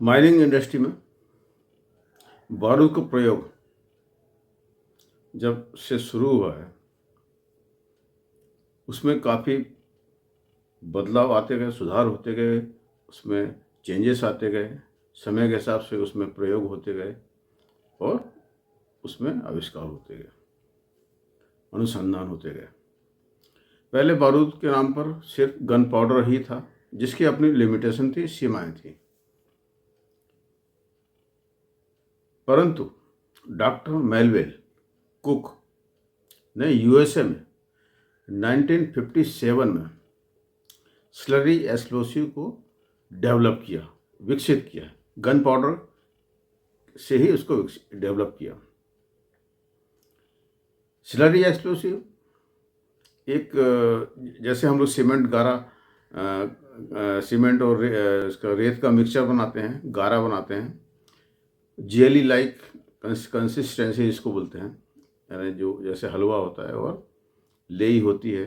Mining industry में बारूद का प्रयोग जब से शुरू हुआ है, उसमें काफ़ी बदलाव आते गए, सुधार होते गए, उसमें चेंजेस आते गए, समय के हिसाब से उसमें प्रयोग होते गए और उसमें आविष्कार होते गए, अनुसंधान होते गए। पहले बारूद के नाम पर सिर्फ गन पाउडर ही था, जिसकी अपनी लिमिटेशन थी, सीमाएं थी। परंतु डॉक्टर मेलविल कुक ने यूएसए में 1957 में स्लरी एक्सप्लोसिव को डेवलप किया, विकसित किया। गन पाउडर से ही उसको डेवलप किया। स्लरी एक्सप्लोसिव एक जैसे हम लोग सीमेंट गारा सीमेंट और इसका रेत का मिक्सचर बनाते हैं, गारा बनाते हैं, जेली लाइक कंसिस्टेंसी इसको बोलते हैं, यानी जो जैसे हलवा होता है और लेई होती है,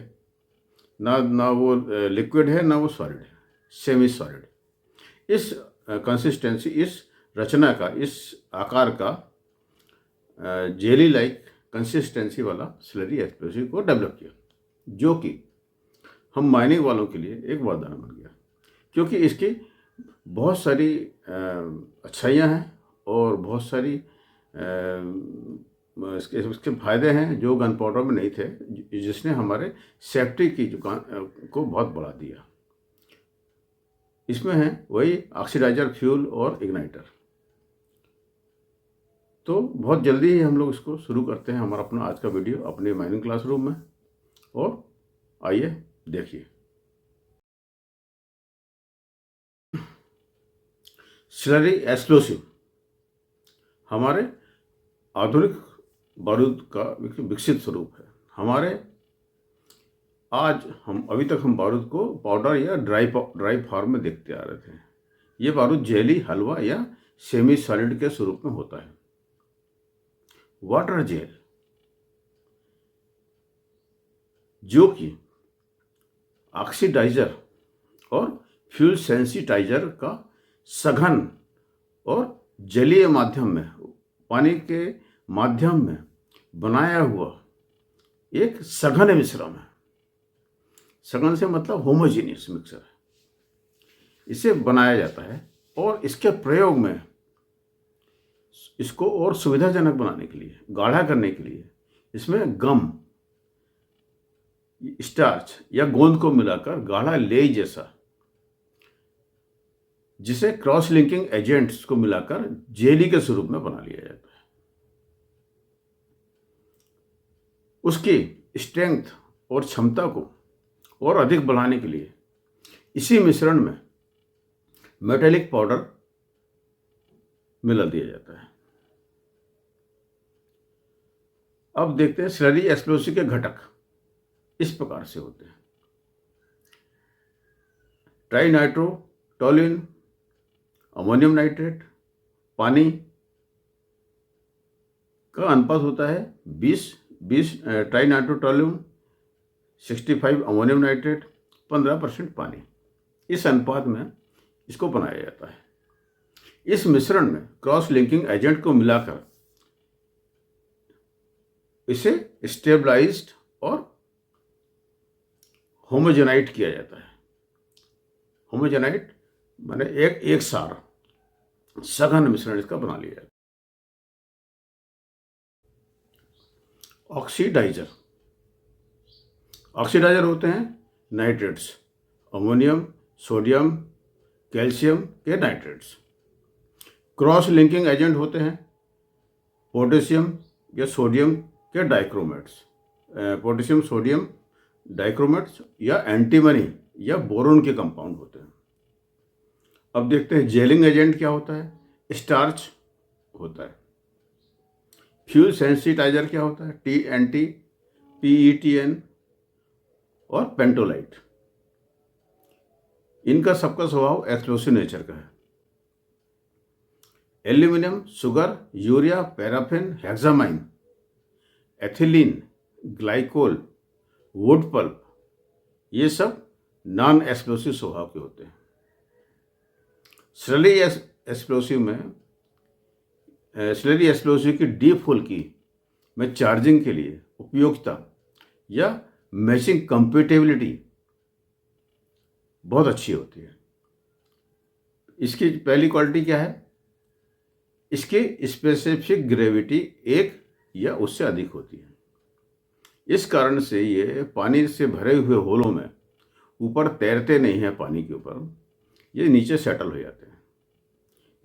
ना वो लिक्विड है ना वो सॉलिड है, सेमी सॉलिड। इस कंसिस्टेंसी, इस रचना का, इस आकार का जेली लाइक कंसिस्टेंसी वाला स्लरी एक्सप्लोसिव को डेवलप किया, जो कि हम माइनिंग वालों के लिए एक वरदान बन गया, क्योंकि इसकी बहुत सारी अच्छाइयाँ हैं और बहुत सारी इसके फायदे हैं जो गन पाउडर में नहीं थे, जिसने हमारे सेफ्टी की दुकान को बहुत बढ़ा दिया। इसमें है वही ऑक्सीडाइजर, फ्यूल और इग्नाइटर। तो बहुत जल्दी ही हम लोग इसको शुरू करते हैं, हमारा अपना आज का वीडियो अपने माइनिंग क्लासरूम में, और आइए देखिए। स्लरी एक्सप्लोसिव हमारे आधुनिक बारूद का विकसित स्वरूप है। अभी तक हम बारूद को पाउडर या ड्राई फॉर्म में देखते आ रहे थे। ये बारूद जेली, हलवा या सेमी सॉलिड के स्वरूप में होता है। वाटर जेल, जो कि ऑक्सीडाइजर और फ्यूल सेंसिटाइजर का सघन और जलीय माध्यम में, पानी के माध्यम में बनाया हुआ एक सघन मिश्रण है। सघन से मतलब होमोजीनियस मिक्सर है। इसे बनाया जाता है और इसके प्रयोग में इसको और सुविधाजनक बनाने के लिए, गाढ़ा करने के लिए, इसमें गम, स्टार्च या गोंद को मिलाकर गाढ़ा लेई जैसा, जिसे क्रॉस लिंकिंग एजेंट्स को मिलाकर जेली के स्वरूप में बना लिया जाता है। उसकी स्ट्रेंथ और क्षमता को और अधिक बढ़ाने के लिए इसी मिश्रण में मेटेलिक पाउडर मिला दिया जाता है। अब देखते हैं स्लरी एक्सप्लोसिव के घटक इस प्रकार से होते हैं। ट्राइनाइट्रोटोलुइन, अमोनियम नाइट्रेट, पानी का अनुपात होता है 20 ट्राइनाइट्रोटोलुइन, 65 अमोनियम नाइट्रेट, 15% पानी। इस अनुपात में इसको बनाया जाता है। इस मिश्रण में क्रॉस लिंकिंग एजेंट को मिलाकर इसे स्टेबलाइज्ड और होमोजेनाइट किया जाता है। होमोजेनाइट माने एक सार सघन मिश्रण इसका बना लिया जाता है। ऑक्सीडाइजर होते हैं नाइट्रेट्स, अमोनियम, सोडियम, कैल्शियम के नाइट्रेट्स। क्रॉस लिंकिंग एजेंट होते हैं पोटेशियम या सोडियम के डाइक्रोमेट्स, पोटेशियम सोडियम डाइक्रोमेट्स या एंटीमनी या बोरोन के कंपाउंड होते हैं। अब देखते हैं जेलिंग एजेंट क्या होता है। स्टार्च होता है। फ्यूल सेंसिटाइजर क्या होता है। TNT, PETN और पेंटोलाइट। इनका सबका स्वभाव एक्सप्लोसिव नेचर का है। Aluminium, sugar, urea, paraffin, hexamine, ethylene, glycol, wood pulp, ये सब नॉन एक्सप्लोसिव स्वभाव के होते हैं। स्लरी एक्सप्लोसिव की डीप होल की में चार्जिंग के लिए उपयोगिता या मैचिंग कंपेटेबिलिटी बहुत अच्छी होती है। इसकी पहली क्वालिटी क्या है? इसकी स्पेसिफिक ग्रेविटी 1 या उससे अधिक होती है। इस कारण से ये पानी से भरे हुए होलों में ऊपर तैरते नहीं हैं, पानी के ऊपर ये नीचे सेटल हो जाते हैं।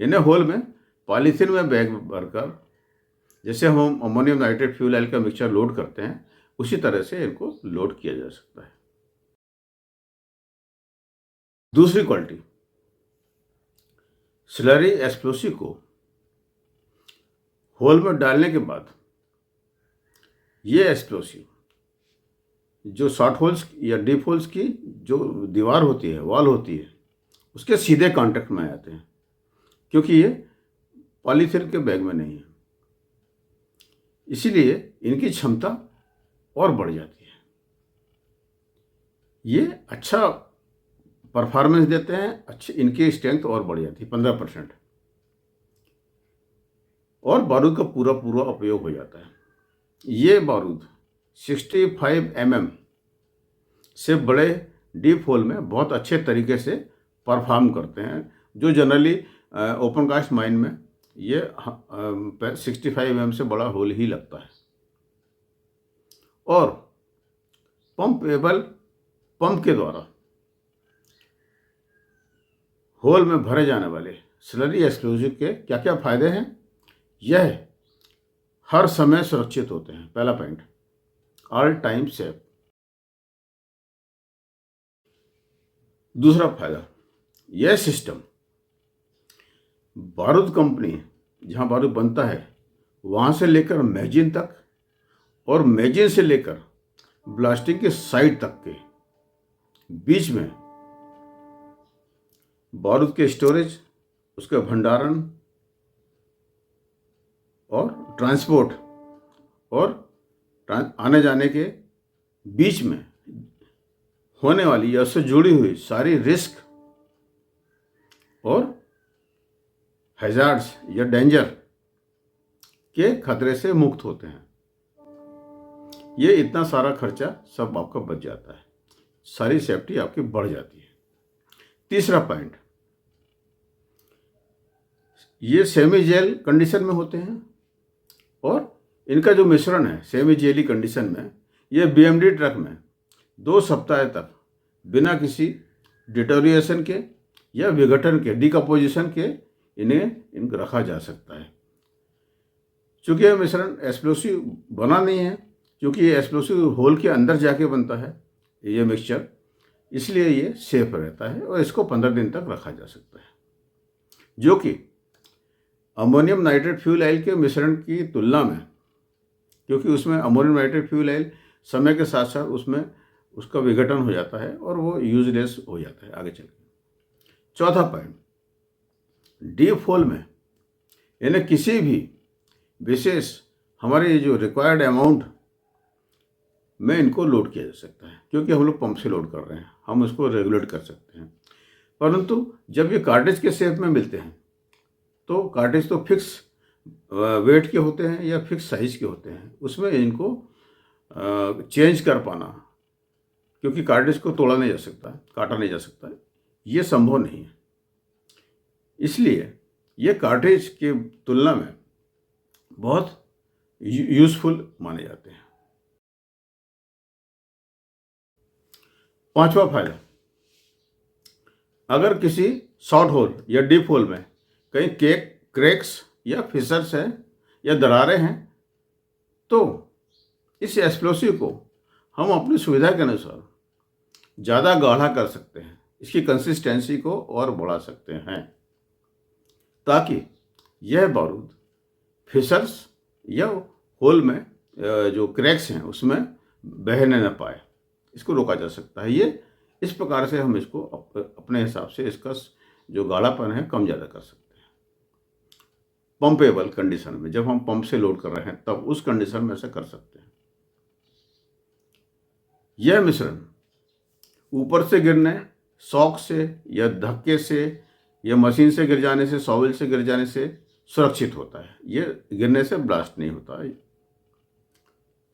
इन्हें होल में पॉलीथीन में बैग भरकर, जैसे हम अमोनियम नाइट्रेट फ्यूल ऑयल का मिक्सचर लोड करते हैं, उसी तरह से इनको लोड किया जा सकता है। दूसरी क्वालिटी, स्लरी एक्सप्लोसिव को होल में डालने के बाद ये एक्सप्लोसिव जो शॉर्ट होल्स या डीप होल्स की जो दीवार होती है, वॉल होती है, उसके सीधे कांटेक्ट में आते हैं, क्योंकि ये पॉलीथीन के बैग में नहीं है। इसीलिए इनकी क्षमता और बढ़ जाती है। ये अच्छा परफॉर्मेंस देते हैं, अच्छी इनकी स्ट्रेंथ और बढ़ जाती है 15%, और बारूद का पूरा उपयोग हो जाता है। ये बारूद 65 mm से बड़े डीप होल में बहुत अच्छे तरीके से परफॉर्म करते हैं, जो जनरली ओपन कास्ट माइन में ये 65 mm से बड़ा होल ही लगता है। और पंपेबल पंप के द्वारा होल में भरे जाने वाले स्लरी एक्सप्लोसिव के क्या क्या फायदे हैं? यह हर समय सुरक्षित होते हैं। पहला पॉइंट, ऑल टाइम सेफ। दूसरा फायदा, यह सिस्टम बारूद कंपनी जहां बारूद बनता है वहां से लेकर मैगजीन तक, और मैगजीन से लेकर ब्लास्टिंग के साइट तक के बीच में बारूद के स्टोरेज, उसका भंडारण और ट्रांसपोर्ट और आने जाने के बीच में होने वाली या उससे जुड़ी हुई सारी रिस्क और हैजार्ड्स या डेंजर के खतरे से मुक्त होते हैं। ये इतना सारा खर्चा सब आपका बच जाता है, सारी सेफ्टी आपकी बढ़ जाती है। तीसरा पॉइंट, ये सेमी जेल कंडीशन में होते हैं, और इनका जो मिश्रण है सेमी जेली कंडीशन में, ये बीएमडी ट्रक में 2 सप्ताह तक बिना किसी डिटोरिएशन के या विघटन के, डिकम्पोजिशन के इनको रखा जा सकता है। चूँकि यह मिश्रण एक्सप्लोसिव बना नहीं है, क्योंकि ये एक्सप्लोसिव होल के अंदर जाके बनता है ये मिक्सचर, इसलिए ये सेफ रहता है और इसको 15 दिन तक रखा जा सकता है, जो कि अमोनियम नाइट्रेट फ्यूल ऑयल के मिश्रण की तुलना में, क्योंकि उसमें अमोनियम नाइट्रेट फ्यूल ऑयल समय के साथ साथ उसमें उसका विघटन हो जाता है और वो यूजलेस हो जाता है आगे चल के। चौथा पॉइंट, डीप होल में इन्हें किसी भी विशेष हमारे जो रिक्वायर्ड अमाउंट में इनको लोड किया जा सकता है, क्योंकि हम लोग पंप से लोड कर रहे हैं, हम उसको रेगुलेट कर सकते हैं। परंतु जब ये कार्टेज के शेप में मिलते हैं तो कार्टेज तो फिक्स वेट के होते हैं या फिक्स साइज के होते हैं, उसमें इनको चेंज कर पाना, क्योंकि कार्टेज को तोड़ा नहीं जा सकता, काटा नहीं जा सकता, ये संभव नहीं है। इसलिए ये कार्टेज की तुलना में बहुत यूजफुल माने जाते हैं। पांचवा फायदा, अगर किसी शॉर्ट होल या डीप होल में कहीं क्रैक्स या फिसर्स हैं या दरारें हैं, तो इस एक्सप्लोसिव को हम अपनी सुविधा के अनुसार ज़्यादा गाढ़ा कर सकते हैं, इसकी कंसिस्टेंसी को और बढ़ा सकते हैं, ताकि यह बारूद फिसर्स या होल में जो क्रैक्स हैं उसमें बहने न पाए, इसको रोका जा सकता है। ये इस प्रकार से हम इसको अपने हिसाब से इसका जो गाढ़ापन है कम ज़्यादा कर सकते हैं। पंपेबल कंडीशन में, जब हम पंप से लोड कर रहे हैं तब उस कंडीशन में ऐसा कर सकते हैं। यह मिश्रण ऊपर से गिरने, शॉक से या धक्के से ये मशीन से गिर जाने से, सॉइल से गिर जाने से सुरक्षित होता है, ये गिरने से ब्लास्ट नहीं होता है।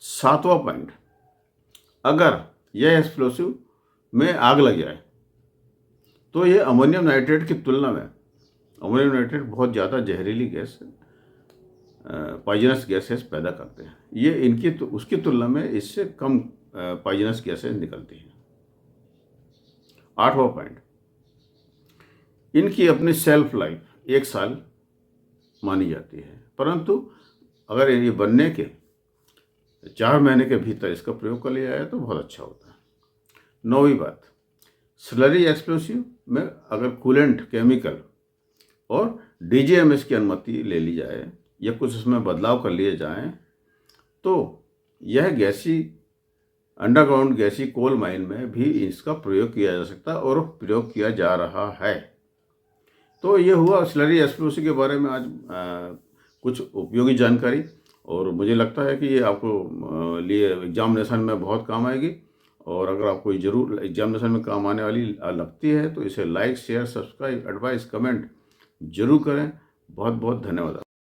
7वां पॉइंट, अगर यह एक्सप्लोसिव में आग लग जाए तो ये अमोनियम नाइट्रेट की तुलना में, अमोनियम नाइट्रेट बहुत ज़्यादा जहरीली गैस, पॉइजनस गैसेस पैदा करते हैं। ये इनकी उसकी तुलना में इससे कम पॉइजनस गैसेस निकलती हैं। 8वां पॉइंट, इनकी अपनी सेल्फ लाइफ 1 साल मानी जाती है, परंतु अगर ये बनने के 4 महीने के भीतर इसका प्रयोग कर लिया जाए तो बहुत अच्छा होता है। 9वीं बात, स्लरी एक्सप्लोसिव में अगर कूलेंट, केमिकल और DGMS की अनुमति ले ली जाए या कुछ उसमें बदलाव कर लिए जाएं तो यह गैसी अंडरग्राउंड गैसी कोल माइन में भी इसका प्रयोग किया जा सकता है और प्रयोग किया जा रहा है। तो ये हुआ स्लरी एक्सप्लोसिव के बारे में आज कुछ उपयोगी जानकारी, और मुझे लगता है कि ये आपको लिए एग्जामिनेशन में बहुत काम आएगी, और अगर आपको ज़रूर एग्जामिनेशन में काम आने वाली लगती है तो इसे like, share, subscribe, advice, comment जरूर करें। बहुत बहुत धन्यवाद।